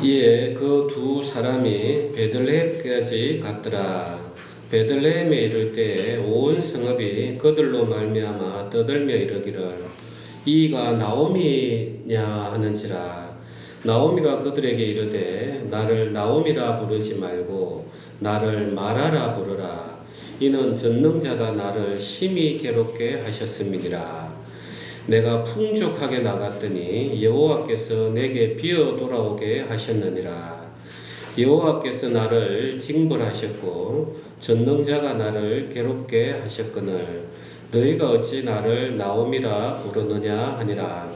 이에 그 두 사람이 베들레헴까지 갔더라. 베들레헴에 이를 때에 온 성읍이 그들로 말미암아 떠들며 이르기를 이가 나오미냐 하는지라. 나오미가 그들에게 이르되 나를 나오미라 부르지 말고 나를 마라라 부르라. 이는 전능자가 나를 심히 괴롭게 하셨음이니라. 내가 풍족하게 나갔더니 여호와께서 내게 비어 돌아오게 하셨느니라. 여호와께서 나를 징벌하셨고 전능자가 나를 괴롭게 하셨거늘 너희가 어찌 나를 나오미라 부르느냐 하니라.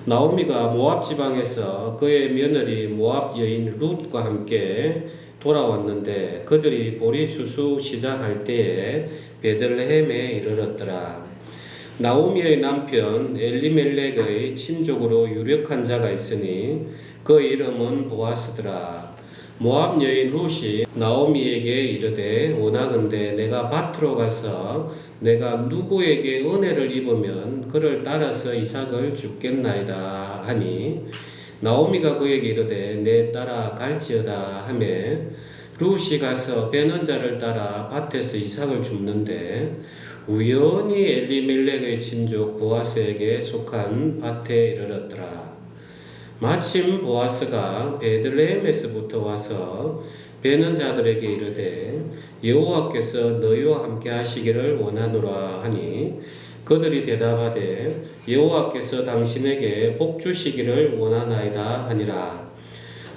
나오미가 모압 지방에서 그의 며느리 모압 여인 룻과 함께 돌아왔는데 그들이 보리 추수 시작할 때에 베들레헴에 이르렀더라. 나오미의 남편 엘리멜렉의 친족으로 유력한 자가 있으니 그 이름은 보아스더라. 모압 여인 룻이 나오미에게 이르되 원하건대 내가 밭으로 가서 내가 누구에게 은혜를 입으면 그를 따라서 이삭을 줍겠나이다 하니 나오미가 그에게 이르되 내 따라 갈지어다 하매 룻이 가서 베는 자를 따라 밭에서 이삭을 줍는데 우연히 엘리멜렉의 친족 보아스에게 속한 밭에 이르렀더라. 마침 보아스가 베들레헴에서부터 와서 베는 자들에게 이르되 여호와께서 너희와 함께 하시기를 원하노라 하니 그들이 대답하되 여호와께서 당신에게 복 주시기를 원하나이다 하니라.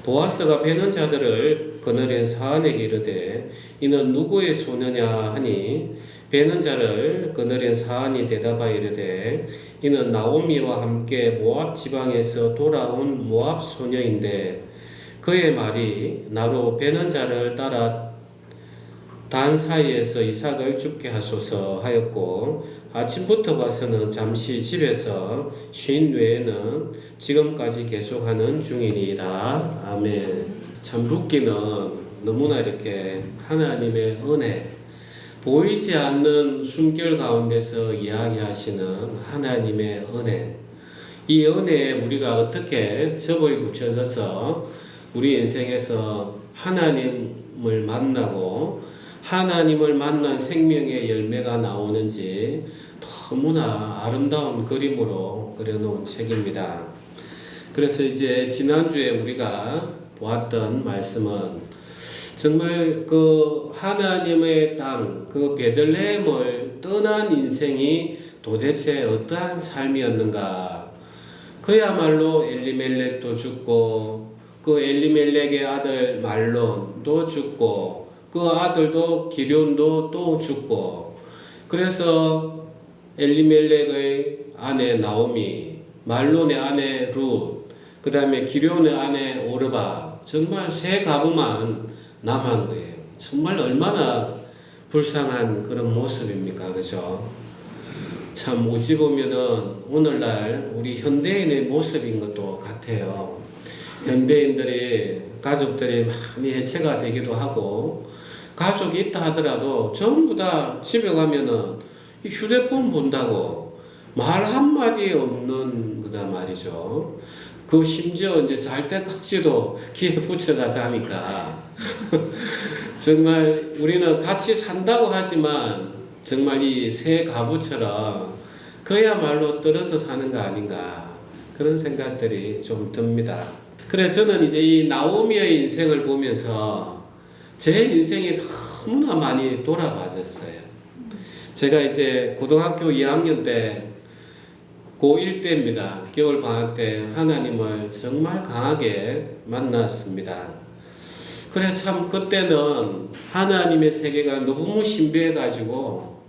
보아스가 베는 자들을 거느린 사안에게 이르되 이는 누구의 소녀냐 하니 베는 자를 거느린 사안이 대답하여 이르되 이는 나오미와 함께 모압 지방에서 돌아온 모압 소녀인데 그의 말이 나로 베는 자를 따라 단 사이에서 이삭을 죽게 하소서 하였고 아침부터 봐서는 잠시 집에서 쉰 외에는 지금까지 계속하는 중이니이다. 아멘. 참 룻기는 너무나 이렇게 하나님의 은혜 보이지 않는 숨결 가운데서 이야기하시는 하나님의 은혜. 이 은혜에 우리가 어떻게 접을 붙여져서 우리 인생에서 하나님을 만나고 하나님을 만난 생명의 열매가 나오는지 너무나 아름다운 그림으로 그려놓은 책입니다. 그래서 이제 지난주에 우리가 보았던 말씀은 정말 그 하나님의 땅, 그 베들레헴을 떠난 인생이 도대체 어떠한 삶이었는가. 그야말로 엘리멜렉도 죽고 그 엘리멜렉의 아들 말론도 죽고 그 아들도 기럐도 또 죽고 그래서 엘리멜렉의 아내 나오미, 말론의 아내 룻, 그 다음에 기럐의 아내 오르바 정말 세 가부만 남은 거예요. 정말 얼마나 불쌍한 그런 모습입니까? 그죠? 참 어찌 보면은 오늘날 우리 현대인의 모습인 것도 같아요. 현대인들이 가족들이 많이 해체가 되기도 하고 가족이 있다 하더라도 전부 다 집에 가면은 휴대폰 본다고 말 한마디 없는 거다 말이죠. 그 심지어 이제 잘 때까지도 귀에 붙여가 자니까 정말 우리는 같이 산다고 하지만 정말 이 새 가부처럼 그야말로 떨어져 사는 거 아닌가 그런 생각들이 좀 듭니다. 그래 저는 이제 이 나오미의 인생을 보면서 제 인생이 너무나 많이 돌아봐졌어요. 제가 이제 고등학교 2학년 때 고1 때입니다. 겨울 방학 때 하나님을 정말 강하게 만났습니다. 그래 참 그때는 하나님의 세계가 너무 신비해가지고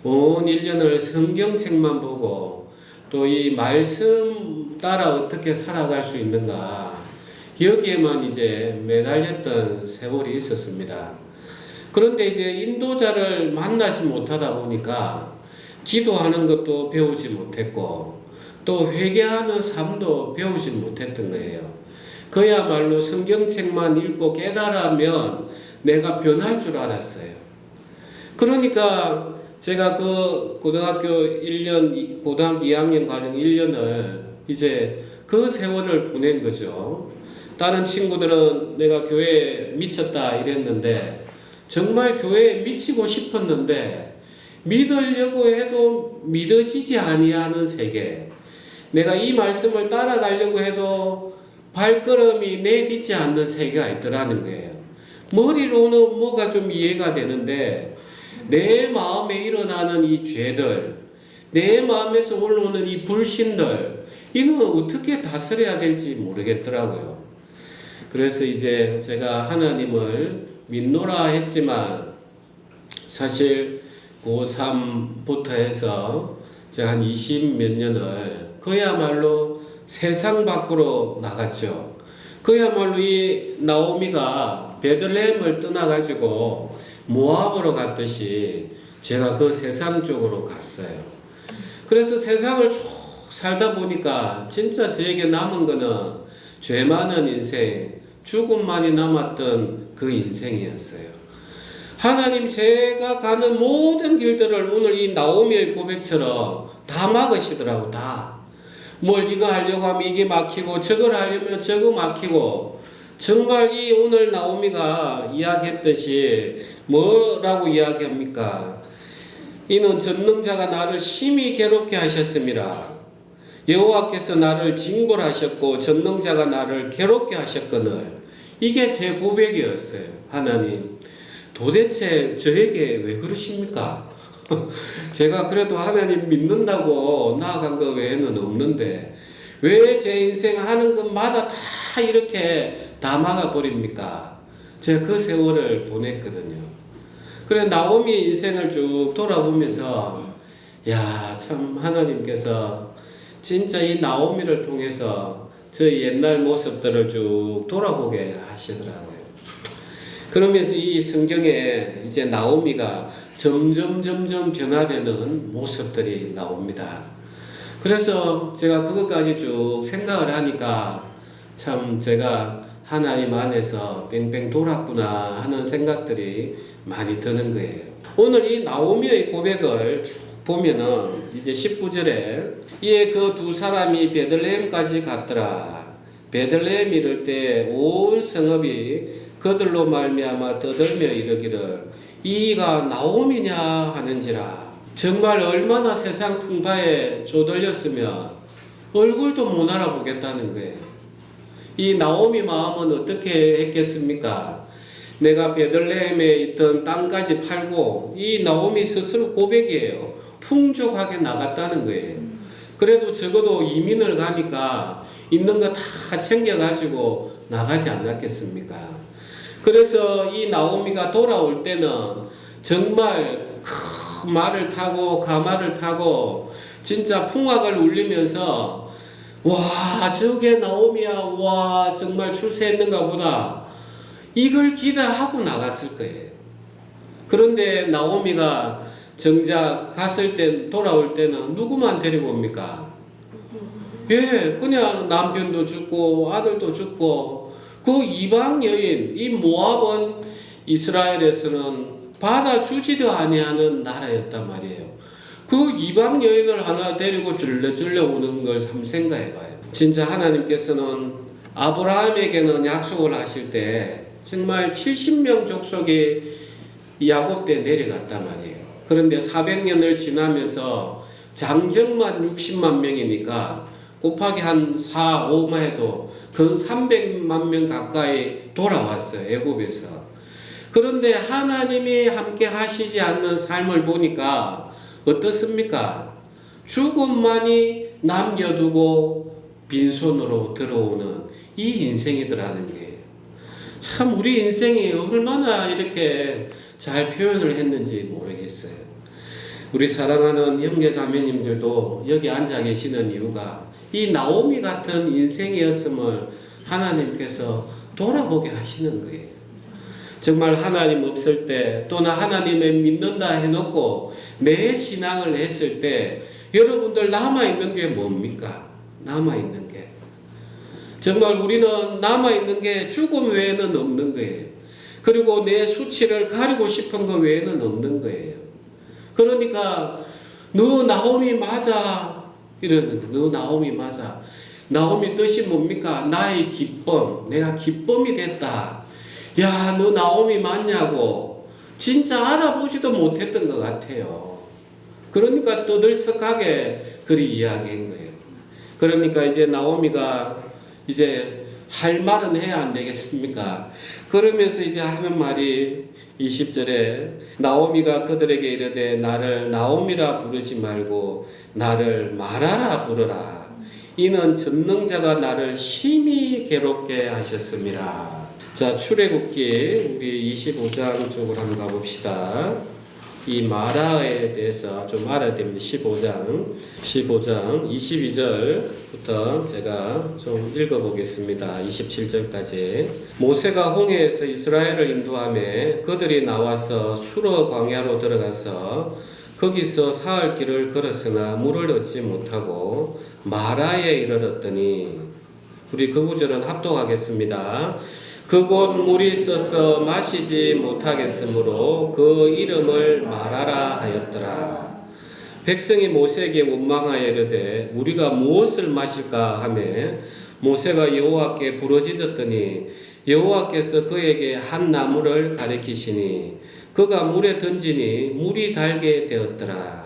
온 1년을 성경책만 보고 또 이 말씀 따라 어떻게 살아갈 수 있는가 여기에만 이제 매달렸던 세월이 있었습니다. 그런데 이제 인도자를 만나지 못하다 보니까 기도하는 것도 배우지 못했고 또 회개하는 삶도 배우지 못했던 거예요. 그야말로 성경책만 읽고 깨달으면 내가 변할 줄 알았어요. 그러니까 제가 그 고등학교 2학년 과정 1년을 이제 그 세월을 보낸 거죠. 다른 친구들은 내가 교회에 미쳤다 이랬는데 정말 교회에 미치고 싶었는데 믿으려고 해도 믿어지지 아니하는 세계. 내가 이 말씀을 따라가려고 해도 발걸음이 내딛지 않는 세계가 있더라는 거예요. 머리로는 뭐가 좀 이해가 되는데 내 마음에 일어나는 이 죄들, 내 마음에서 올라오는 이 불신들, 이건 어떻게 다스려야 될지 모르겠더라고요. 그래서 이제 제가 하나님을 믿노라 했지만 사실 고3부터 해서 제가 한 20 몇 년을 그야말로 세상 밖으로 나갔죠. 그야말로 이 나오미가 베들레헴을 떠나가지고 모압으로 갔듯이 제가 그 세상 쪽으로 갔어요. 그래서 세상을 쭉 살다 보니까 진짜 저에게 남은 거는 죄 많은 인생, 죽음만이 남았던 그 인생이었어요. 하나님, 제가 가는 모든 길들을 오늘 이 나오미의 고백처럼 다 막으시더라고. 다. 뭘 이거 하려고 하면 이게 막히고 저걸 하려면 저거 막히고, 정말 이 오늘 나오미가 이야기했듯이 뭐라고 이야기합니까? 이는 전능자가 나를 심히 괴롭게 하셨습니다. 여호와께서 나를 징벌하셨고 전능자가 나를 괴롭게 하셨거늘. 이게 제 고백이었어요. 하나님, 도대체 저에게 왜 그러십니까? 제가 그래도 하나님 믿는다고 나아간 거 외에는 없는데 왜 제 인생 하는 것마다 다 이렇게 다 막아버립니까? 제가 그 세월을 보냈거든요. 그래 나오미 인생을 쭉 돌아보면서 야, 참 하나님께서 진짜 이 나오미를 통해서 저희 옛날 모습들을 쭉 돌아보게 하시더라고요. 그러면서 이 성경에 이제 나오미가 점점 변화되는 모습들이 나옵니다. 그래서 제가 그것까지 쭉 생각을 하니까 참 제가 하나님 안에서 뺑뺑 돌았구나 하는 생각들이 많이 드는 거예요. 오늘 이 나오미의 고백을 쭉 보면은 이제 19절에 이에 그 두 사람이 베들레헴까지 갔더라. 베들레헴 이를 때 온 성읍이 그들로 말미암아 떠들며 이르기를 이가 나오미냐 하는지라. 정말 얼마나 세상 풍파에 조들렸으면 얼굴도 못 알아보겠다는 거예요. 이 나오미 마음은 어떻게 했겠습니까? 내가 베들레헴에 있던 땅까지 팔고, 이 나오미 스스로 고백이에요. 풍족하게 나갔다는 거예요. 그래도 적어도 이민을 가니까 있는 거 다 챙겨가지고 나가지 않았겠습니까? 그래서 이 나오미가 돌아올 때는 정말 큰 말을 타고 가마를 타고 진짜 풍악을 울리면서 와, 저게 나오미야, 와, 정말 출세했는가 보다, 이걸 기대하고 나갔을 거예요. 그런데 나오미가 정작 갔을 때, 돌아올 때는 누구만 데리고 옵니까? 예, 그냥 남편도 죽고 아들도 죽고, 그 이방 여인, 이 모압은 이스라엘에서는 받아주지도 아니하는 나라였단 말이에요. 그 이방 여인을 하나 데리고 줄레줄레 오는 걸 한번 생각해봐요. 진짜 하나님께서는 아브라함에게는 약속을 하실 때 정말 70명 족속이 야곱 때 내려갔단 말이에요. 그런데 400년을 지나면서 장정만 60만 명이니까 곱하기 한 4, 5만 해도 근 300만 명 가까이 돌아왔어요. 애굽에서. 그런데 하나님이 함께 하시지 않는 삶을 보니까 어떻습니까? 죽음만이 남겨두고 빈손으로 들어오는 이 인생이더라는 거예요. 참 우리 인생이 얼마나 이렇게 잘 표현을 했는지 모르겠어요. 우리 사랑하는 형제 자매님들도 여기 앉아 계시는 이유가 이 나오미 같은 인생이었음을 하나님께서 돌아보게 하시는 거예요. 정말 하나님 없을 때, 또는 하나님을 믿는다 해놓고 내 신앙을 했을 때 여러분들 남아있는 게 뭡니까? 남아있는 게 정말 우리는 남아있는 게 죽음 외에는 없는 거예요. 그리고 내 수치를 가리고 싶은 것 외에는 없는 거예요. 그러니까 너 나오미 맞아 이러는, 너 나오미 맞아. 나오미 뜻이 뭡니까? 나의 기쁨. 내가 기쁨이 됐다. 야, 너 나오미 맞냐고. 진짜 알아보지도 못했던 것 같아요. 그러니까 떠들썩하게 그리 이야기한 거예요. 그러니까 이제 나오미가 이제 할 말은 해야 안 되겠습니까? 그러면서 이제 하는 말이 20절에 나오미가 그들에게 이르되 나를 나오미라 부르지 말고 나를 마라라 부르라. 이는 전능자가 나를 심히 괴롭게 하셨습니다. 자, 출애굽기 우리 25장 쪽으로 한번 가봅시다. 이 마라에 대해서 좀 알아야 됩니다. 15장 22절부터 제가 좀 읽어보겠습니다. 27절까지. 모세가 홍해에서 이스라엘을 인도하며 그들이 나와서 수르 광야로 들어가서 거기서 사흘 길을 걸었으나 물을 얻지 못하고 마라에 이르렀더니, 우리 그 구절은 합독하겠습니다. 그곳 물이 있어서 마시지 못하겠으므로 그 이름을 마라라 하였더라. 백성이 모세에게 원망하여 이르되 우리가 무엇을 마실까 하며 모세가 여호와께 부르짖었더니 여호와께서 그에게 한 나무를 가리키시니 그가 물에 던지니 물이 달게 되었더라.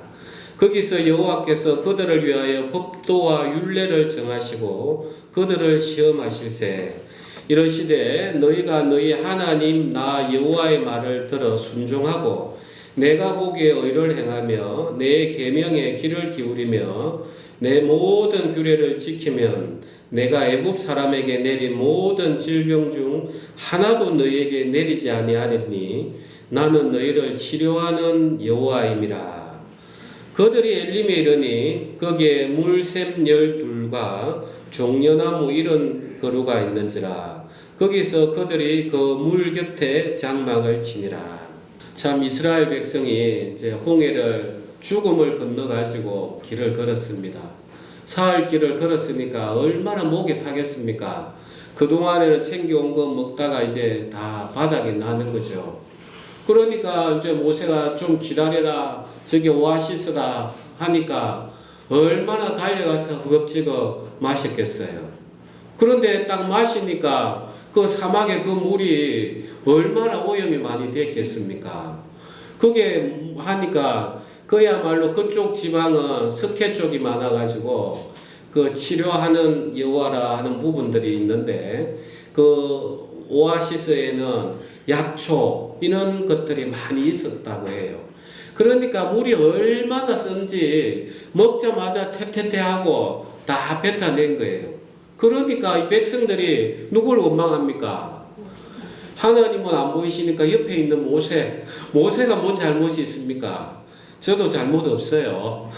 거기서 여호와께서 그들을 위하여 법도와 율례를 정하시고 그들을 시험하실세 이러시되 너희가 너희 하나님 나 여호와의 말을 들어 순종하고 내가 보기에 의를 행하며 내 계명에 귀를 기울이며 내 모든 규례를 지키면 내가 애굽 사람에게 내린 모든 질병 중 하나도 너희에게 내리지 아니하리니 나는 너희를 치료하는 여호와임이라. 그들이 엘림에 이르니 거기에 물샘 12과 종려나무 이런 거루가 있는지라. 거기서 그들이 그 물 곁에 장막을 치니라. 참 이스라엘 백성이 이제 홍해를 죽음을 건너가지고 길을 걸었습니다. 사흘 길을 걸었으니까 얼마나 목이 타겠습니까? 그동안에는 챙겨온 거 먹다가 이제 다 바닥이 나는 거죠. 그러니까 이제 모세가 좀 기다려라, 저기 오아시스라 하니까 얼마나 달려가서 허겁지겁 마셨겠어요. 그런데 딱 마시니까 그 사막의 그 물이 얼마나 오염이 많이 됐겠습니까? 그게 하니까 그야말로 그쪽 지방은 석회 쪽이 많아가지고 그 치료하는 여호와라 하는 부분들이 있는데 그 오아시스에는 약초 이런 것들이 많이 있었다고 해요. 그러니까 물이 얼마나 쓴지 먹자마자 퇴퇴퇴하고 다 뱉어낸 거예요. 그러니까 이 백성들이 누굴 원망합니까? 하나님은 안 보이시니까 옆에 있는 모세가 뭔 잘못이 있습니까? 저도 잘못 없어요.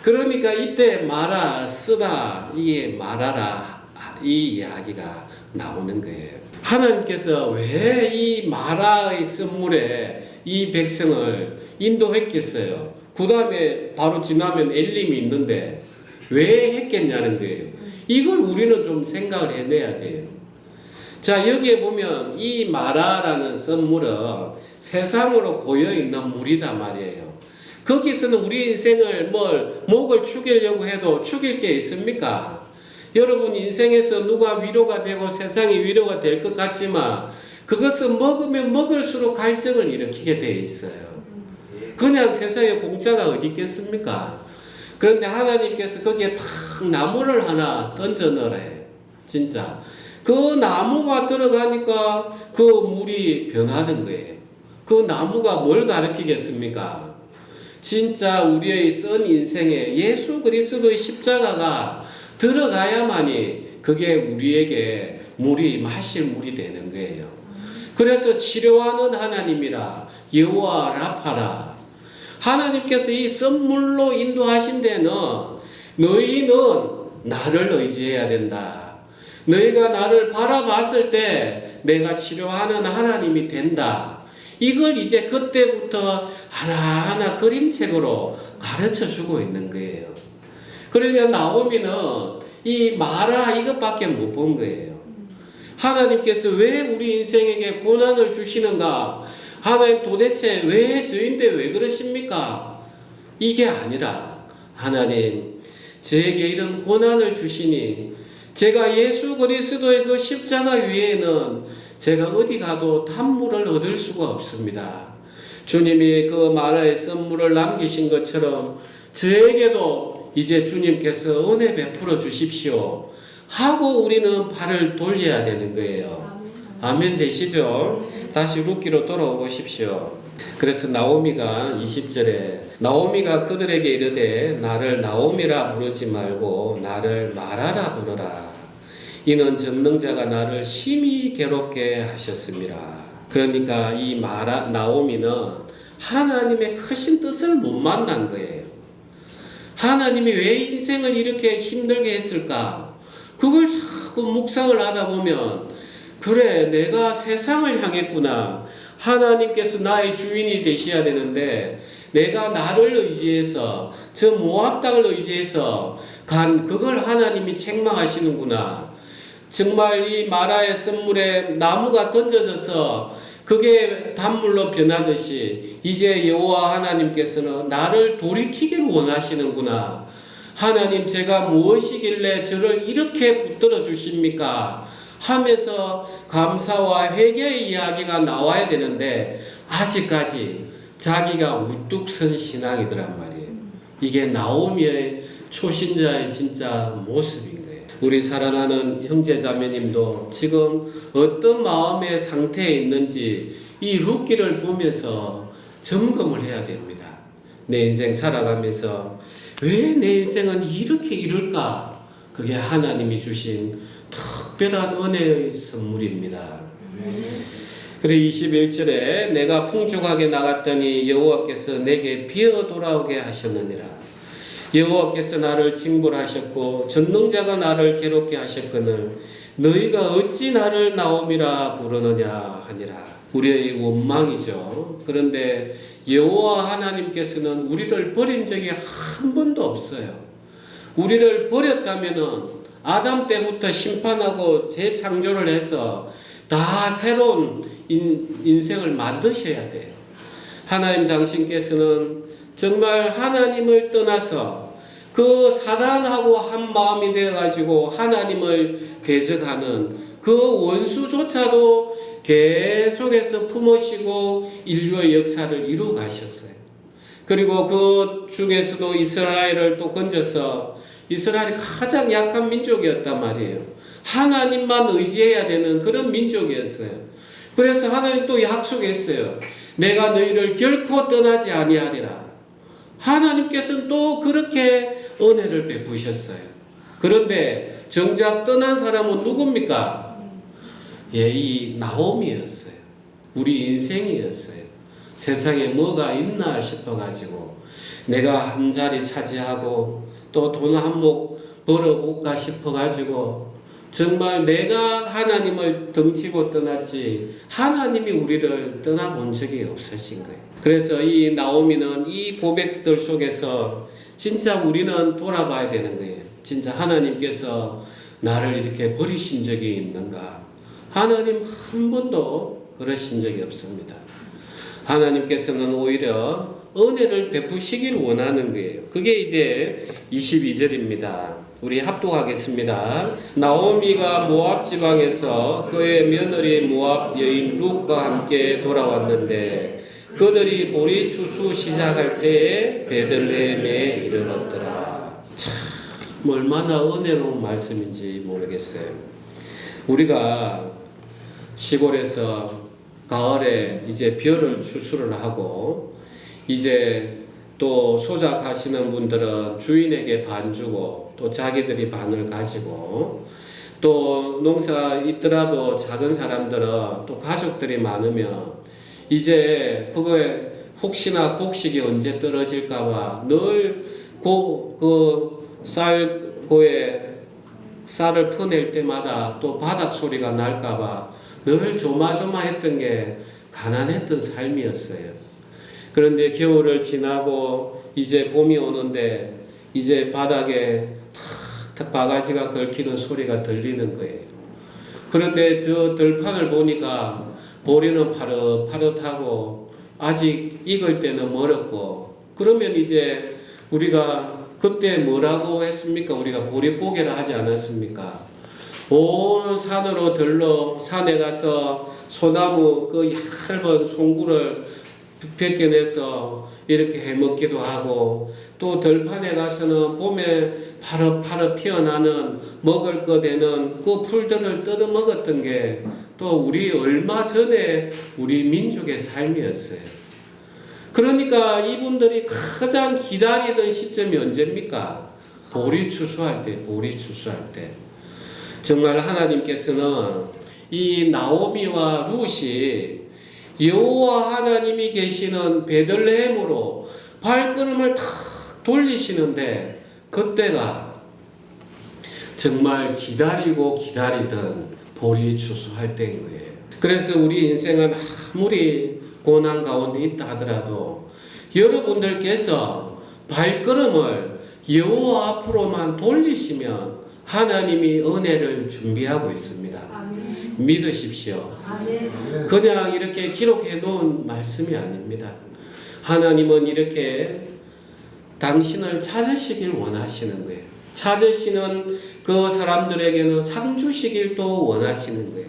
그러니까 이때 마라, 쓰다, 이게 마라라 이 이야기가 나오는 거예요. 하나님께서 왜 이 마라의 선물에 이 백성을 인도했겠어요? 그 다음에 바로 지나면 엘림이 있는데 왜 했겠냐는 거예요. 이걸 우리는 좀 생각을 해내야 돼요. 자, 여기에 보면 이 마라라는 선물은 세상으로 고여있는 물이다 말이에요. 거기서는 우리 인생을 목을 축이려고 해도 축일 게 있습니까? 여러분 인생에서 누가 위로가 되고 세상이 위로가 될 것 같지만 그것은 먹으면 먹을수록 갈증을 일으키게 되어 있어요. 그냥 세상에 공짜가 어디 있겠습니까? 그런데 하나님께서 거기에 탁 나무를 하나 던져 넣으래. 진짜. 그 나무가 들어가니까 그 물이 변하는 거예요. 그 나무가 뭘 가르치겠습니까? 진짜 우리의 선 인생에 예수 그리스도의 십자가가 들어가야만이 그게 우리에게 물이 마실 물이 되는 거예요. 그래서 치료하는 하나님이라 여호와 라파라. 하나님께서 이 선물로 인도하신 데는 너희는 나를 의지해야 된다. 너희가 나를 바라봤을 때 내가 치료하는 하나님이 된다. 이걸 이제 그때부터 하나하나 그림책으로 가르쳐 주고 있는 거예요. 그러니까 나오미는 이 마라 이것밖에 못 본 거예요. 하나님께서 왜 우리 인생에게 고난을 주시는가? 하나님 도대체 왜 저인데 왜 그러십니까? 이게 아니라 하나님 저에게 이런 고난을 주시니 제가 예수 그리스도의 그 십자가 위에는 제가 어디 가도 단물을 얻을 수가 없습니다. 주님이 그 마라의 선물을 남기신 것처럼 저에게도 이제 주님께서 은혜 베풀어 주십시오 하고 우리는 발을 돌려야 되는 거예요. 아멘 되시죠? 다시 룻기로 돌아오십시오. 그래서 나오미가 20절에 나오미가 그들에게 이르되 나를 나오미라 부르지 말고 나를 마라라 부르라. 이는 전능자가 나를 심히 괴롭게 하셨습니다. 그러니까 이 나오미는 하나님의 크신 뜻을 못 만난 거예요. 하나님이 왜 인생을 이렇게 힘들게 했을까? 그걸 자꾸 묵상을 하다 보면 그래 내가 세상을 향했구나. 하나님께서 나의 주인이 되셔야 되는데 내가 나를 의지해서 저 모압 땅을 의지해서 간 그걸 하나님이 책망하시는구나. 정말 이 마라의 선물에 나무가 던져져서 그게 단물로 변하듯이 이제 여호와 하나님께서는 나를 돌이키길 원하시는구나. 하나님 제가 무엇이길래 저를 이렇게 붙들어 주십니까? 하면서 감사와 회개의 이야기가 나와야 되는데 아직까지 자기가 우뚝 선 신앙이더란 말이에요. 이게 나오미의 초신자의 진짜 모습인 거예요. 우리 사랑하는 형제자매님도 지금 어떤 마음의 상태에 있는지 이 룻기를 보면서 점검을 해야 됩니다. 내 인생 살아가면서 왜 내 인생은 이렇게 이럴까? 그게 하나님이 주신 특별한 은혜의 선물입니다. 그래 21절에 내가 풍족하게 나갔더니 여호와께서 내게 비어 돌아오게 하셨느니라. 여호와께서 나를 징벌하셨고 전능자가 나를 괴롭게 하셨거늘 너희가 어찌 나를 나오미라 부르느냐 하니라. 우리의 원망이죠. 그런데 여호와 하나님께서는 우리를 버린 적이 한 번도 없어요. 우리를 버렸다면은 아담 때부터 심판하고 재창조를 해서 다 새로운 인생을 만드셔야 돼요. 하나님 당신께서는 정말 하나님을 떠나서 그 사단하고 한 마음이 되어가지고 하나님을 대적하는 그 원수조차도 계속해서 품으시고 인류의 역사를 이루어 가셨어요. 그리고 그 중에서도 이스라엘을 또 건져서 이스라엘이 가장 약한 민족이었단 말이에요. 하나님만 의지해야 되는 그런 민족이었어요. 그래서 하나님 또 약속했어요. 내가 너희를 결코 떠나지 아니하리라. 하나님께서는 또 그렇게 은혜를 베푸셨어요. 그런데 정작 떠난 사람은 누굽니까? 예, 이 나오미였어요. 우리 인생이었어요. 세상에 뭐가 있나 싶어가지고 내가 한 자리 차지하고 또 돈 한몫 벌어볼까 싶어가지고 정말 내가 하나님을 등지고 떠났지 하나님이 우리를 떠나본 적이 없으신 거예요. 그래서 이 나오미는 이 고백들 속에서 진짜 우리는 돌아봐야 되는 거예요. 진짜 하나님께서 나를 이렇게 버리신 적이 있는가? 하나님 한 번도 그러신 적이 없습니다. 하나님께서는 오히려 은혜를 베푸시길 원하는 거예요. 그게 이제 22절입니다. 우리 합독하겠습니다. 나오미가 모압 지방에서 그의 며느리 모압 여인 룻과 함께 돌아왔는데 그들이 보리 추수 시작할 때에 베들레헴에 이르렀더라. 참 얼마나 은혜로운 말씀인지 모르겠어요. 우리가 시골에서 가을에 이제 벼를 추수를 하고 이제 또 소작하시는 분들은 주인에게 반 주고 또 자기들이 반을 가지고 또 농사 있더라도 작은 사람들은 또 가족들이 많으면 이제 그거에 혹시나 곡식이 언제 떨어질까봐 늘 그 쌀고에 쌀을 퍼낼 때마다 또 바닥 소리가 날까봐 늘 조마조마했던 게 가난했던 삶이었어요. 그런데 겨울을 지나고 이제 봄이 오는데 이제 바닥에 탁탁 바가지가 걸히는 소리가 들리는 거예요. 그런데 저 들판을 보니까 보리는 파릇파릇하고 아직 익을 때는 멀었고 그러면 이제 우리가 그때 뭐라고 했습니까? 우리가 보릿고개를 하지 않았습니까? 온 산으로 들러 산에 가서 소나무 그 얇은 송구를 벗겨내서 이렇게 해먹기도 하고, 또 들판에 가서는 봄에 파릇파릇 피어나는 먹을 거 되는 그 풀들을 뜯어 먹었던 게 또 우리 얼마 전에 우리 민족의 삶이었어요. 그러니까 이분들이 가장 기다리던 시점이 언제입니까? 보리 추수할 때, 보리 추수할 때. 정말 하나님께서는 이 나오미와 룻이 여호와 하나님이 계시는 베들레헴으로 발걸음을 탁 돌리시는데, 그때가 정말 기다리고 기다리던 보리 추수할 때인 거예요. 그래서 우리 인생은 아무리 고난 가운데 있다 하더라도 여러분들께서 발걸음을 여호와 앞으로만 돌리시면 하나님이 은혜를 준비하고 있습니다. 아멘. 믿으십시오. 아멘. 그냥 이렇게 기록해 놓은 말씀이 아닙니다. 하나님은 이렇게 당신을 찾으시길 원하시는 거예요. 찾으시는 그 사람들에게는 상 주시길 또 원하시는 거예요.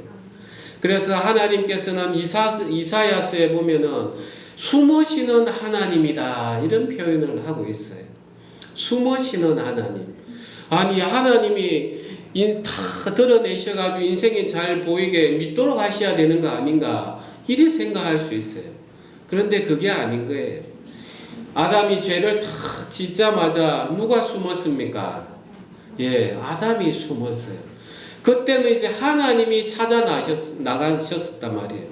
그래서 하나님께서는 이사야서에 보면은 숨으시는 하나님이다 이런 표현을 하고 있어요. 숨으시는 하나님. 아니 하나님이 다 드러내셔가지고 인생이 잘 보이게 믿도록 하셔야 되는 거 아닌가 이래 생각할 수 있어요. 그런데 그게 아닌 거예요. 아담이 죄를 다 짓자마자 누가 숨었습니까? 예, 아담이 숨었어요. 그때는 이제 하나님이 찾아 나가셨단 말이에요.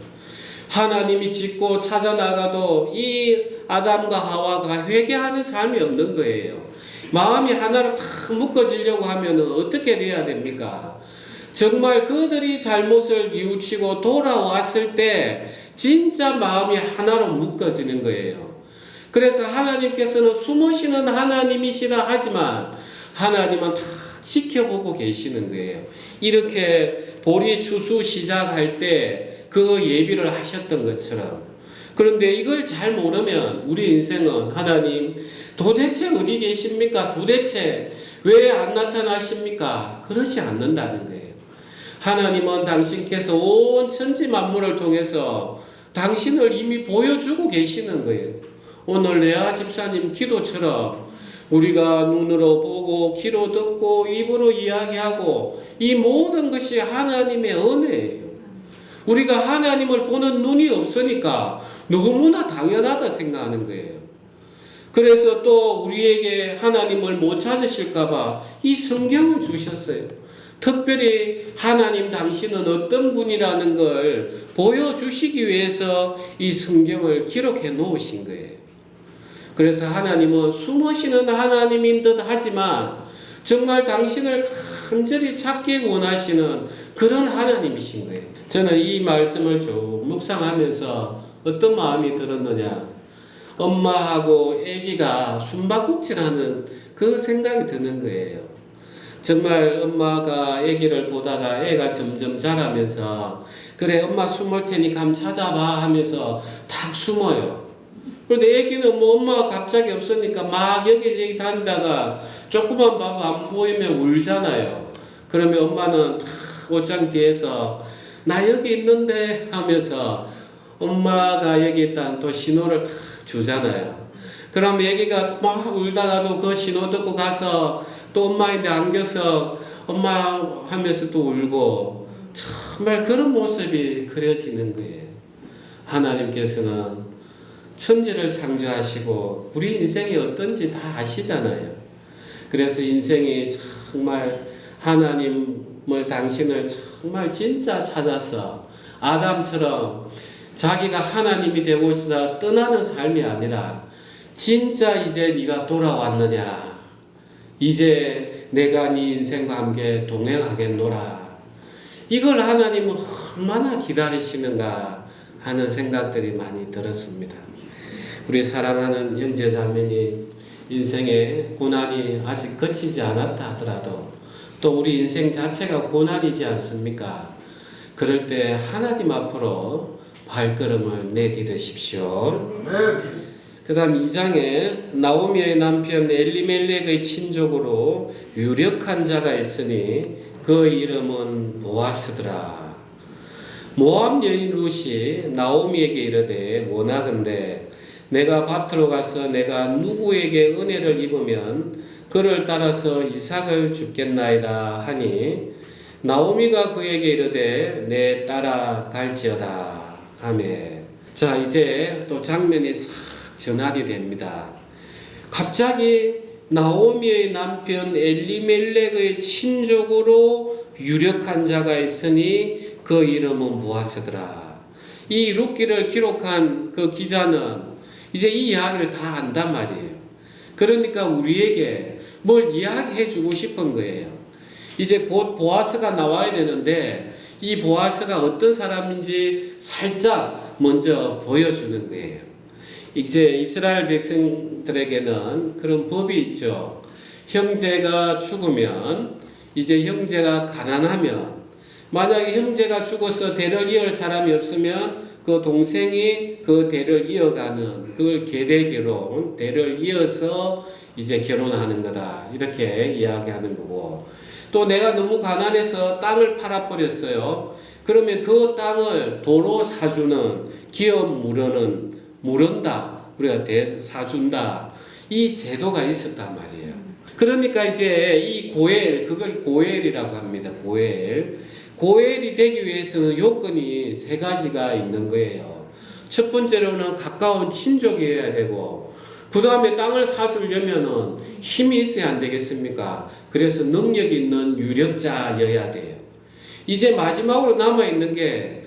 하나님이 짓고 찾아 나가도 이 아담과 하와가 회개하는 삶이 없는 거예요. 마음이 하나로 다 묶어지려고 하면은 어떻게 돼야 됩니까? 정말 그들이 잘못을 뉘우치고 돌아왔을 때 진짜 마음이 하나로 묶어지는 거예요. 그래서 하나님께서는 숨으시는 하나님이시라 하지만 하나님은 다 지켜보고 계시는 거예요. 이렇게 보리 추수 시작할 때 그 예비를 하셨던 것처럼. 그런데 이걸 잘 모르면 우리 인생은 하나님 도대체 어디 계십니까? 도대체 왜 안 나타나십니까? 그러지 않는다는 거예요. 하나님은 당신께서 온 천지 만물을 통해서 당신을 이미 보여주고 계시는 거예요. 오늘 레아 집사님 기도처럼 우리가 눈으로 보고 귀로 듣고 입으로 이야기하고 이 모든 것이 하나님의 은혜예요. 우리가 하나님을 보는 눈이 없으니까 너무나 당연하다 생각하는 거예요. 그래서 또 우리에게 하나님을 못 찾으실까봐 이 성경을 주셨어요. 특별히 하나님 당신은 어떤 분이라는 걸 보여주시기 위해서 이 성경을 기록해 놓으신 거예요. 그래서 하나님은 숨으시는 하나님인 듯 하지만 정말 당신을 간절히 찾기 원하시는 그런 하나님이신 거예요. 저는 이 말씀을 쭉 묵상하면서 어떤 마음이 들었느냐, 엄마하고 아기가 숨바꼭질하는 그 생각이 드는 거예요. 정말 엄마가 아기를 보다가 애가 점점 자라면서 그래 엄마 숨을 테니까 한번 찾아봐 하면서 탁 숨어요. 그런데 아기는 뭐 엄마가 갑자기 없으니까 막 여기저기 다니다가 조금만 봐도 안 보이면 울잖아요. 그러면 엄마는 탁 옷장 뒤에서 나 여기 있는데 하면서 엄마가 여기 있다는 또 신호를 탁 주잖아요. 그럼 아기가 막 울다가도 그 신호 듣고 가서 또 엄마한테 안겨서 엄마 하면서 또 울고 정말 그런 모습이 그려지는 거예요. 하나님께서는 천지를 창조하시고 우리 인생이 어떤지 다 아시잖아요. 그래서 인생이 정말 하나님을 당신을 정말 진짜 찾아서 아담처럼 자기가 하나님이 되고 싶어 떠나는 삶이 아니라 진짜 이제 네가 돌아왔느냐, 이제 내가 네 인생과 함께 동행하겠노라, 이걸 하나님은 얼마나 기다리시는가 하는 생각들이 많이 들었습니다. 우리 사랑하는 형제자매니 인생의 고난이 아직 그치지 않았다 하더라도 또 우리 인생 자체가 고난이지 않습니까? 그럴 때 하나님 앞으로 발걸음을 내디디십시오. 그 다음 2장에 나오미의 남편 엘리멜렉의 친족으로 유력한 자가 있으니 그 이름은 보아스더라. 모압 여인 룻이 나오미에게 이르되 원하건대 내가 밭으로 가서 내가 누구에게 은혜를 입으면 그를 따라서 이삭을 줍겠나이다 하니 나오미가 그에게 이르되 내 따라 갈지어다 하매. 자, 이제 또 장면이 싹 전환이 됩니다. 갑자기 나오미의 남편 엘리멜렉의 친족으로 유력한 자가 있으니 그 이름은 보아스더라. 이 룻기를 기록한 그 기자는 이제 이 이야기를 다 안단 말이에요. 그러니까 우리에게 뭘 이야기해 주고 싶은 거예요. 이제 곧 보아스가 나와야 되는데 이 보아스가 어떤 사람인지 살짝 먼저 보여주는 거예요. 이제 이스라엘 백성들에게는 그런 법이 있죠. 형제가 죽으면 이제 형제가 가난하면 만약에 형제가 죽어서 대를 이을 사람이 없으면 그 동생이 그 대를 이어가는 그걸 계대결혼, 대를 이어서 이제 결혼하는 거다 이렇게 이야기하는 거고, 또 내가 너무 가난해서 땅을 팔아버렸어요. 그러면 그 땅을 도로 사주는 기업 물은다, 우리가 사준다, 이 제도가 있었단 말이에요. 그러니까 이제 이 고엘, 그걸 고엘이라고 합니다. 고엘이 되기 위해서는 요건이 세 가지가 있는 거예요. 첫 번째로는 가까운 친족이어야 되고, 그 다음에 땅을 사주려면은 힘이 있어야 안 되겠습니까? 그래서 능력이 있는 유력자여야 돼요. 이제 마지막으로 남아있는 게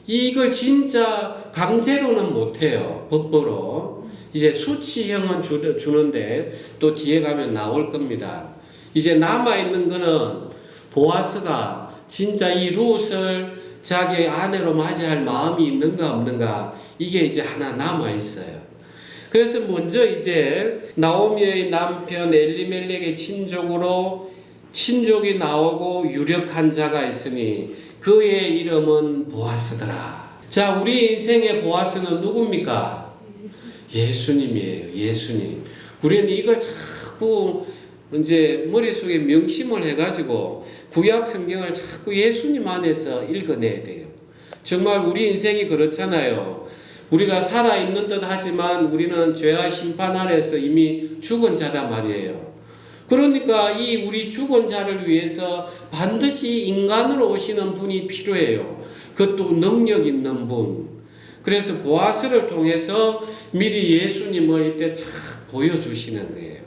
이걸 진짜 강제로는 못해요. 법으로. 이제 수치형은 주는데 또 뒤에 가면 나올 겁니다. 이제 남아있는 거는 보아스가 진짜 이 룻을 자기 아내로 맞이할 마음이 있는가 없는가, 이게 이제 하나 남아있어요. 그래서 먼저 이제 나오미의 남편 엘리멜렉의 친족이 나오고 유력한 자가 있으니 그의 이름은 보아스더라. 자, 우리 인생의 보아스는 누굽니까? 예수님이에요. 예수님. 우리는 이걸 자꾸 이제 머릿속에 명심을 해가지고 구약 성경을 자꾸 예수님 안에서 읽어내야 돼요. 정말 우리 인생이 그렇잖아요. 우리가 살아있는 듯 하지만 우리는 죄와 심판 아래서 이미 죽은 자단 말이에요. 그러니까 이 우리 죽은 자를 위해서 반드시 인간으로 오시는 분이 필요해요. 그것도 능력 있는 분. 그래서 보아스를 통해서 미리 예수님을 이때 쫙 보여주시는 거예요.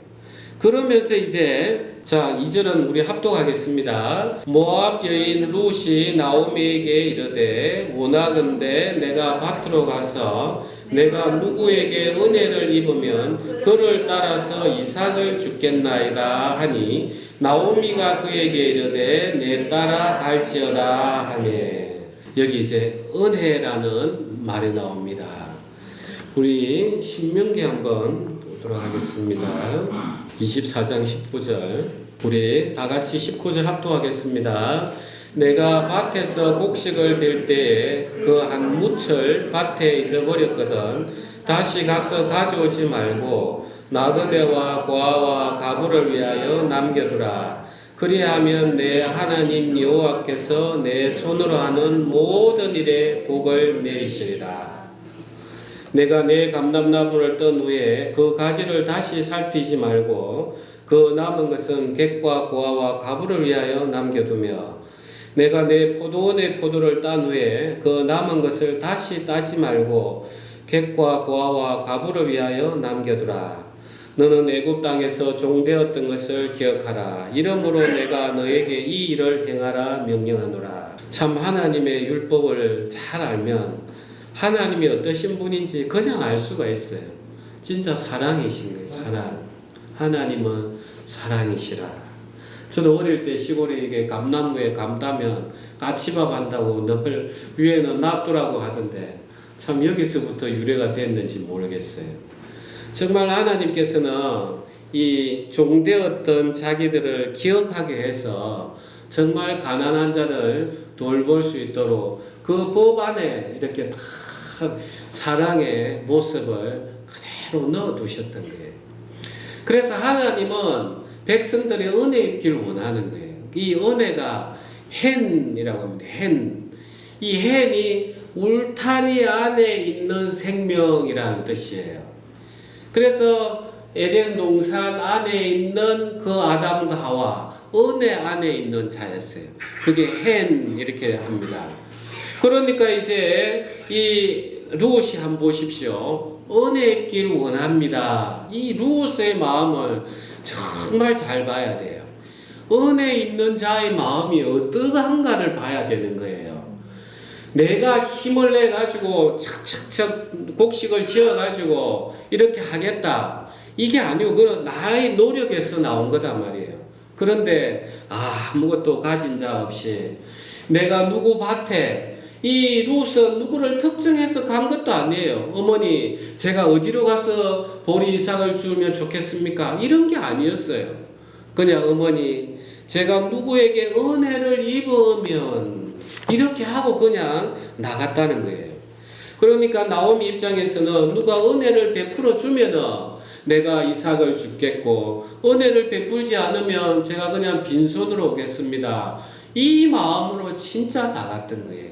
그러면서 이제 자 2절은 우리 합독하겠습니다. 모압 여인 룻이 나오미에게 이르되 원하건대 내가 밭으로 가서 내가 누구에게 은혜를 입으면 그를 따라서 이삭을 줍겠나이다 하니 나오미가 그에게 이르되 내 따라 갈지어다 하며. 여기 이제 은혜라는 말이 나옵니다. 우리 신명기 한번 보도록 하겠습니다. 24장 19절 우리 다같이 19절 합독하겠습니다. 내가 밭에서 곡식을 벨 때에 그 한 뭇을 밭에 잊어버렸거든 다시 가서 가져오지 말고 나그네와 고아와 가부를 위하여 남겨두라. 그리하면 내 하나님 여호와께서 내 손으로 하는 모든 일에 복을 내리시리라. 내가 내 감람나무를 떤 후에 그 가지를 다시 살피지 말고 그 남은 것은 객과 고아와 가부를 위하여 남겨두며 내가 내 포도원의 포도를 딴 후에 그 남은 것을 다시 따지 말고 객과 고아와 가부를 위하여 남겨두라. 너는 애굽 땅에서 종되었던 것을 기억하라. 이러므로 내가 너에게 이 일을 행하라 명령하노라. 참 하나님의 율법을 잘 알면 하나님이 어떠신 분인지 그냥 알 수가 있어요. 진짜 사랑이신 거예요. 사랑. 하나님은 사랑이시라. 저도 어릴 때 시골에 이게 감나무에 감 따면 까치밥 한다고 늘 위에는 놔두라고 하던데 참 여기서부터 유래가 됐는지 모르겠어요. 정말 하나님께서는 이 종되었던 자기들을 기억하게 해서 정말 가난한 자를 돌볼 수 있도록 그 법 안에 이렇게 다 사랑의 모습을 그대로 넣어두셨던 거예요. 그래서 하나님은 백성들의 은혜 입기를 원하는 거예요. 이 은혜가 헨이라고 합니다. 헨. 이 헨이 울타리 안에 있는 생명이라는 뜻이에요. 그래서 에덴 동산 안에 있는 그 아담과 하와, 은혜 안에 있는 자였어요. 그게 헨 이렇게 합니다. 그러니까 이제 이 룻이 한번 보십시오. 은혜 입기를 원합니다. 이 룻의 마음을 정말 잘 봐야 돼요. 은혜 있는 자의 마음이 어떠한가를 봐야 되는 거예요. 내가 힘을 내가지고 착착착 곡식을 지어가지고 이렇게 하겠다. 이게 아니고 그건 나의 노력에서 나온 거단 말이에요. 그런데 아무것도 가진 자 없이 내가 누구 밭에 이 룻은 누구를 특정해서 간 것도 아니에요. 어머니 제가 어디로 가서 보리 이삭을 주면 좋겠습니까? 이런 게 아니었어요. 그냥 어머니 제가 누구에게 은혜를 입으면 이렇게 하고 그냥 나갔다는 거예요. 그러니까 나오미 입장에서는 누가 은혜를 베풀어 주면은 내가 이삭을 주겠고 은혜를 베풀지 않으면 제가 그냥 빈손으로 오겠습니다. 이 마음으로 진짜 나갔던 거예요.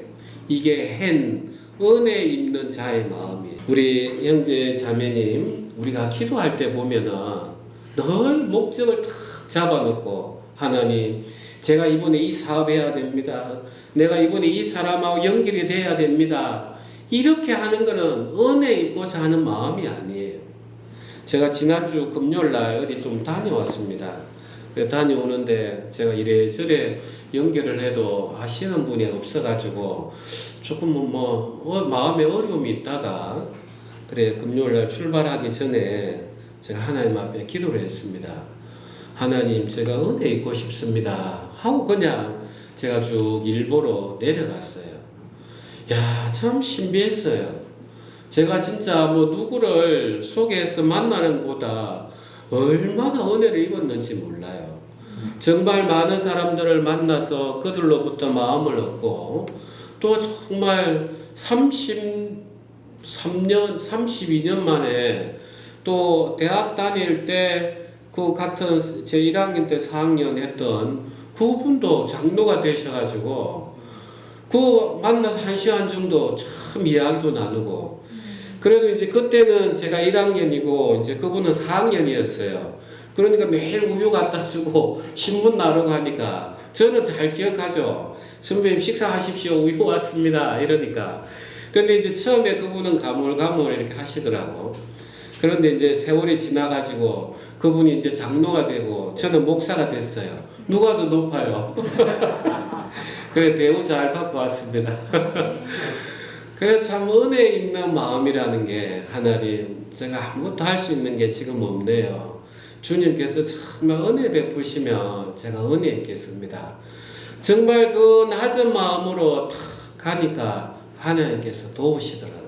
이게 헨, 은혜 입는 자의 마음이에요. 우리 형제 자매님, 우리가 기도할 때 보면은 늘 목적을 탁 잡아놓고 하나님, 제가 이번에 이 사업해야 됩니다. 내가 이번에 이 사람하고 연결이 돼야 됩니다. 이렇게 하는 거는 은혜 입고자 하는 마음이 아니에요. 제가 지난주 금요일날 어디 좀 다녀왔습니다. 다녀오는데 제가 이래저래 연결을 해도 하시는 분이 없어가지고 조금 마음에 어려움이 있다가 그래 금요일날 출발하기 전에 제가 하나님 앞에 기도를 했습니다. 하나님 제가 은혜 입고 싶습니다 하고 그냥 제가 쭉 일보로 내려갔어요. 야, 참 신비했어요. 제가 진짜 누구를 소개해서 만나는 것보다 얼마나 은혜를 입었는지 몰라요. 정말 많은 사람들을 만나서 그들로부터 마음을 얻고 또 정말 32년 만에 또 대학 다닐 때 그 같은 제 1학년 때 4학년 했던 그분도 장로가 되셔가지고 그 만나서 1시간 정도 참 이야기도 나누고 그래도 이제 그때는 제가 1학년이고 이제 그분은 4학년이었어요. 그러니까 매일 우유 갖다 주고 신문 나르고 하니까 저는 잘 기억하죠. 선배님 식사하십시오. 우유 왔습니다. 이러니까. 근데 이제 처음에 그분은 가물가물 이렇게 하시더라고. 그런데 이제 세월이 지나가지고 그분이 이제 장로가 되고 저는 목사가 됐어요. 누가 더 높아요? 그래 대우 잘 받고 왔습니다. 그래 참 은혜 있는 마음이라는 게 하나님 제가 아무것도 할 수 있는 게 지금 없네요. 주님께서 정말 은혜 베푸시면 제가 은혜 있겠습니다. 정말 그 낮은 마음으로 탁 가니까 하나님께서 도우시더라고요.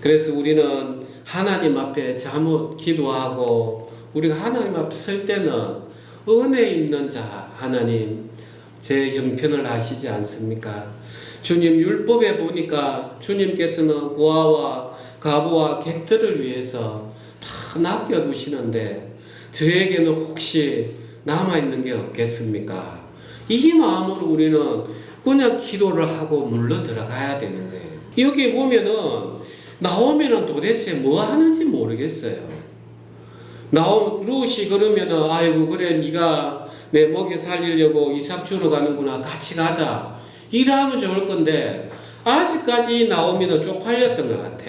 그래서 우리는 하나님 앞에 잠옷 기도하고 우리가 하나님 앞에 설 때는 은혜 있는 자 하나님 제 형편을 아시지 않습니까? 주님 율법에 보니까 주님께서는 고아와 가부와 객들을 위해서 다 남겨두시는데 저에게는 혹시 남아있는 게 없겠습니까? 이 마음으로 우리는 그냥 기도를 하고 물러 들어가야 되는 거예요. 여기 보면은 나오면은 도대체 뭐 하는지 모르겠어요. 룻이 그러면은 아이고 그래 네가 내 먹이 살리려고 이삭 주러 가는구나 같이 가자 이러면 좋을 건데 아직까지 나오면은 쪽팔렸던 것 같아.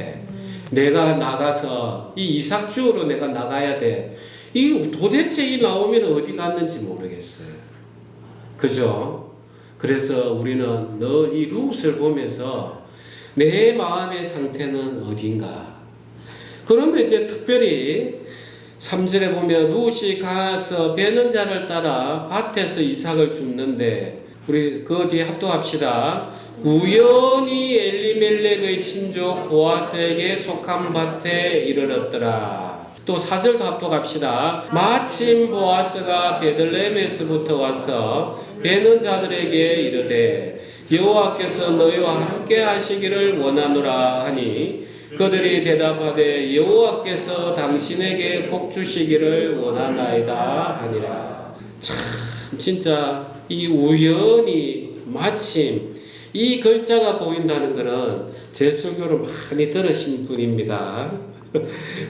내가 나가서 이 이삭 주러 내가 나가야 돼. 이 도대체 이 나오면 어디 갔는지 모르겠어요. 그죠? 그래서 우리는 늘 이 룻을 보면서 내 마음의 상태는 어딘가. 그러면 이제 특별히 3절에 보면 룻이 가서 베는 자를 따라 밭에서 이삭을 줍는데 우리 그 뒤에 합독합시다. 우연히 엘리멜렉의 친족 보아스에게 속한 밭에 이르렀더라. 또 4절도 합독합시다. 마침 보아스가 베들레헴에서부터 와서 베는 자들에게 이르되 여호와께서 너희와 함께 하시기를 원하노라 하니 그들이 대답하되 여호와께서 당신에게 복 주시기를 원하나이다 하니라. 참 진짜 이 우연히 마침 이 글자가 보인다는 것은 제 설교를 많이 들으신 분입니다.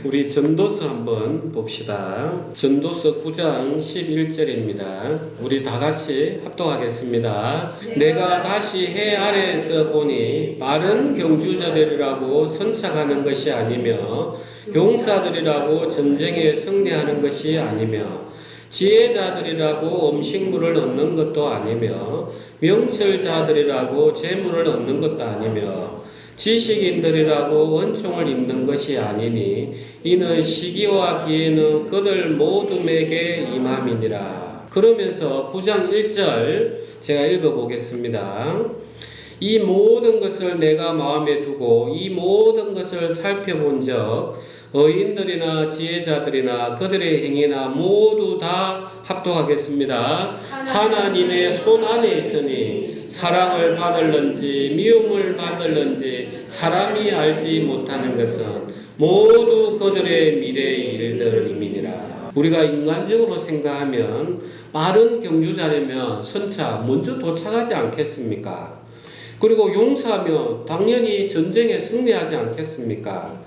우리 전도서 한번 봅시다. 전도서 9장 11절입니다. 우리 다 같이 합독하겠습니다. 내가 다시 해 아래에서 보니 빠른 경주자들이라고 선착하는 것이 아니며 용사들이라고 전쟁에 승리하는 것이 아니며 지혜자들이라고 음식물을 얻는 것도 아니며 명철자들이라고 재물을 얻는 것도 아니며 지식인들이라고 은총을 입는 것이 아니니 이는 시기와 기회는 그들 모둠에게 임함이니라. 그러면서 9장 1절 제가 읽어보겠습니다. 이 모든 것을 내가 마음에 두고 이 모든 것을 살펴본 적 의인들이나 지혜자들이나 그들의 행위나 모두 다 합독하겠습니다. 하나님의 손 안에 있으니 사랑을 받을는지 미움을 받을는지 사람이 알지 못하는 것은 모두 그들의 미래의 일들임이니라. 우리가 인간적으로 생각하면 빠른 경주자라면 선차 먼저 도착하지 않겠습니까? 그리고 용사면 당연히 전쟁에 승리하지 않겠습니까?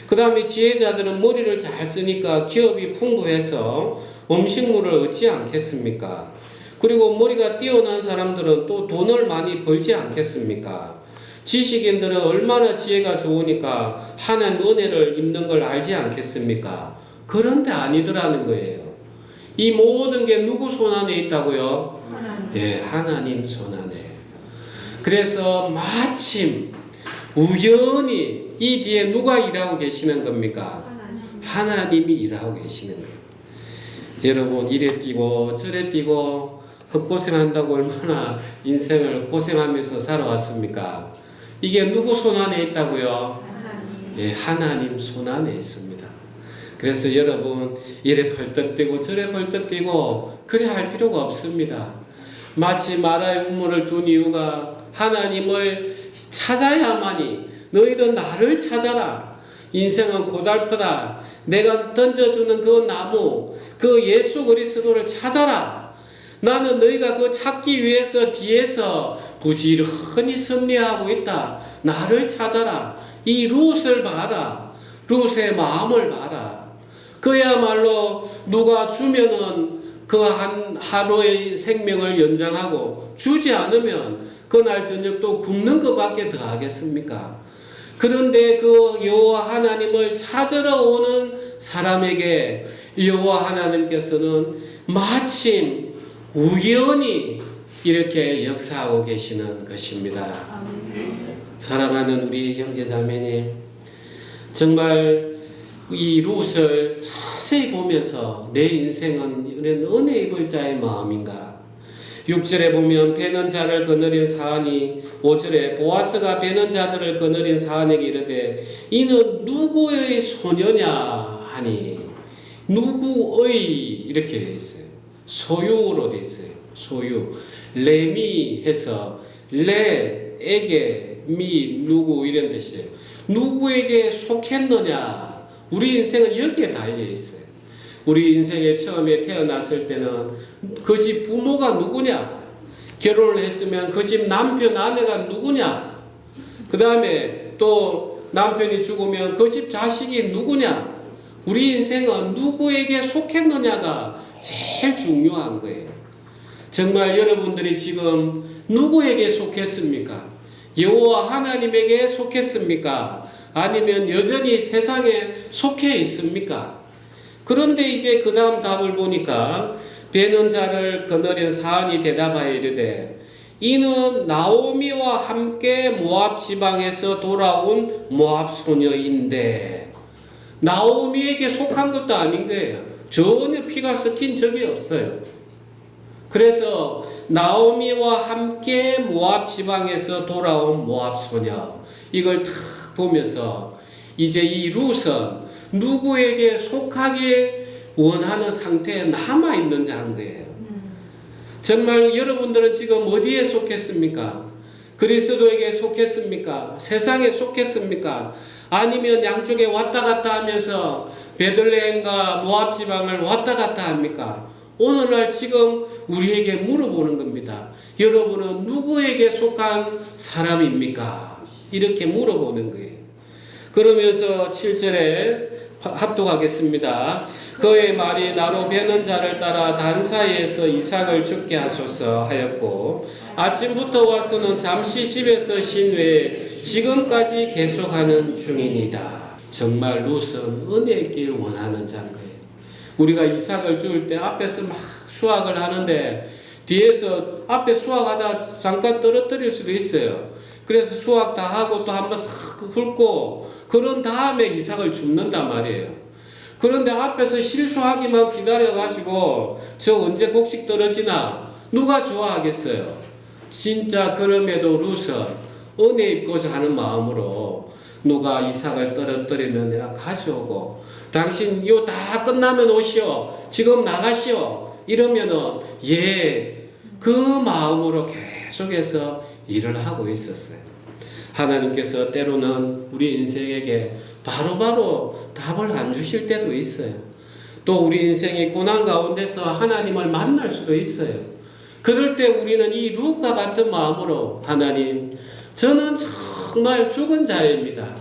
그 다음에 지혜자들은 머리를 잘 쓰니까 기업이 풍부해서 음식물을 얻지 않겠습니까? 그리고 머리가 뛰어난 사람들은 또 돈을 많이 벌지 않겠습니까? 지식인들은 얼마나 지혜가 좋으니까 하나님 은혜를 입는 걸 알지 않겠습니까? 그런데 아니더라는 거예요. 이 모든 게 누구 손 안에 있다고요? 예, 하나님 손 안에. 그래서 마침 우연히 이 뒤에 누가 일하고 계시는 겁니까? 하나님이 일하고 계시는 거예요. 여러분 이래 뛰고 저래 뛰고 헛고생한다고 얼마나 인생을 고생하면서 살아왔습니까? 이게 누구 손 안에 있다고요? 예, 하나님 손 안에 있습니다. 그래서 여러분 이래 벌떡 뛰고 저래 벌떡 뛰고 그래 할 필요가 없습니다. 마치 마라의 우물을 둔 이유가 하나님을 찾아야만이 너희는 나를 찾아라. 인생은 고달프다. 내가 던져주는 그 나무 그 예수 그리스도를 찾아라. 나는 너희가 그 찾기 위해서 뒤에서 부지런히 섭리하고 있다. 나를 찾아라. 이 룻을 봐라. 룻의 마음을 봐라. 그야말로 누가 주면은 그 한 하루의 생명을 연장하고 주지 않으면 그날 저녁 또 굶는 것밖에 더 하겠습니까? 그런데 그 여호와 하나님을 찾으러 오는 사람에게 여호와 하나님께서는 마침 우연히 이렇게 역사하고 계시는 것입니다. 사랑하는 우리 형제자매님, 정말 이 룻을 자세히 보면서 내 인생은 이런 은혜 입을 자의 마음인가? 6절에 보면 배는 자를 거느린 사안이 5절에 보아스가 배는 자들을 거느린 사안에게 이르되 이는 누구의 소녀냐 하니 누구의 이렇게 되어 있어요. 소유로 되어 있어요. 소유. 레미 해서 레에게 미 누구 이런 뜻이에요. 누구에게 속했느냐. 우리 인생은 여기에 달려 있어요. 우리 인생에 처음에 태어났을 때는 그 집 부모가 누구냐? 결혼을 했으면 그 집 남편, 아내가 누구냐? 그 다음에 또 남편이 죽으면 그 집 자식이 누구냐? 우리 인생은 누구에게 속했느냐가 제일 중요한 거예요. 정말 여러분들이 지금 누구에게 속했습니까? 여호와 하나님에게 속했습니까? 아니면 여전히 세상에 속해 있습니까? 그런데 이제 그 다음 답을 보니까 배는 자를 거느린 사안이 대답하여 이르되 이는 나오미와 함께 모압 지방에서 돌아온 모압 소녀인데 나오미에게 속한 것도 아닌 거예요. 전혀 피가 섞인 적이 없어요. 그래서 나오미와 함께 모압 지방에서 돌아온 모압 소녀 이걸 다 보면서 이제 이 룻은 누구에게 속하게 원하는 상태에 남아있는지 한 거예요. 정말 여러분들은 지금 어디에 속했습니까? 그리스도에게 속했습니까? 세상에 속했습니까? 아니면 양쪽에 왔다 갔다 하면서 베들레헴과 모압 지방을 왔다 갔다 합니까? 오늘날 지금 우리에게 물어보는 겁니다. 여러분은 누구에게 속한 사람입니까? 이렇게 물어보는 거예요. 그러면서 7절에 합독하겠습니다. 그의 말이 나로 베는 자를 따라 단사이에서 이삭을 죽게 하소서 하였고 아침부터 와서는 잠시 집에서 쉰 후에 지금까지 계속하는 중이니다. 정말 룻은 은혜의 길 원하는 자인 거예요. 우리가 이삭을 줄 때 앞에서 막 수확을 하는데 뒤에서 앞에 수확하다 잠깐 떨어뜨릴 수도 있어요. 그래서 수확 다 하고 또 한번 싹 훑고 그런 다음에 이삭을 줍는단 말이에요. 그런데 앞에서 실수하기만 기다려가지고 저 언제 곡식 떨어지나 누가 좋아하겠어요? 진짜 그럼에도 룻은 은혜 입고자 하는 마음으로 누가 이삭을 떨어뜨리면 내가 가져오고 당신 요 다 끝나면 오시오 지금 나가시오 이러면은 그 마음으로 계속해서 일을 하고 있었어요. 하나님께서 때로는 우리 인생에게 바로바로 답을 안 주실 때도 있어요. 또 우리 인생의 고난 가운데서 하나님을 만날 수도 있어요. 그럴 때 우리는 이 룻과 같은 마음으로 하나님 저는 정말 죽은 자입니다.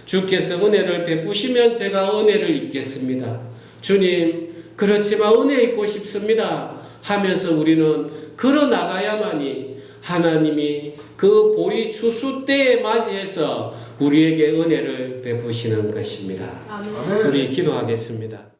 주께서 은혜를 베푸시면 제가 은혜를 입겠습니다. 주님 그렇지만 은혜 입고 싶습니다 하면서 우리는 걸어 나가야만이 하나님이 그 보리 추수 때에 맞이해서 우리에게 은혜를 베푸시는 것입니다. 아멘. 우리 기도하겠습니다.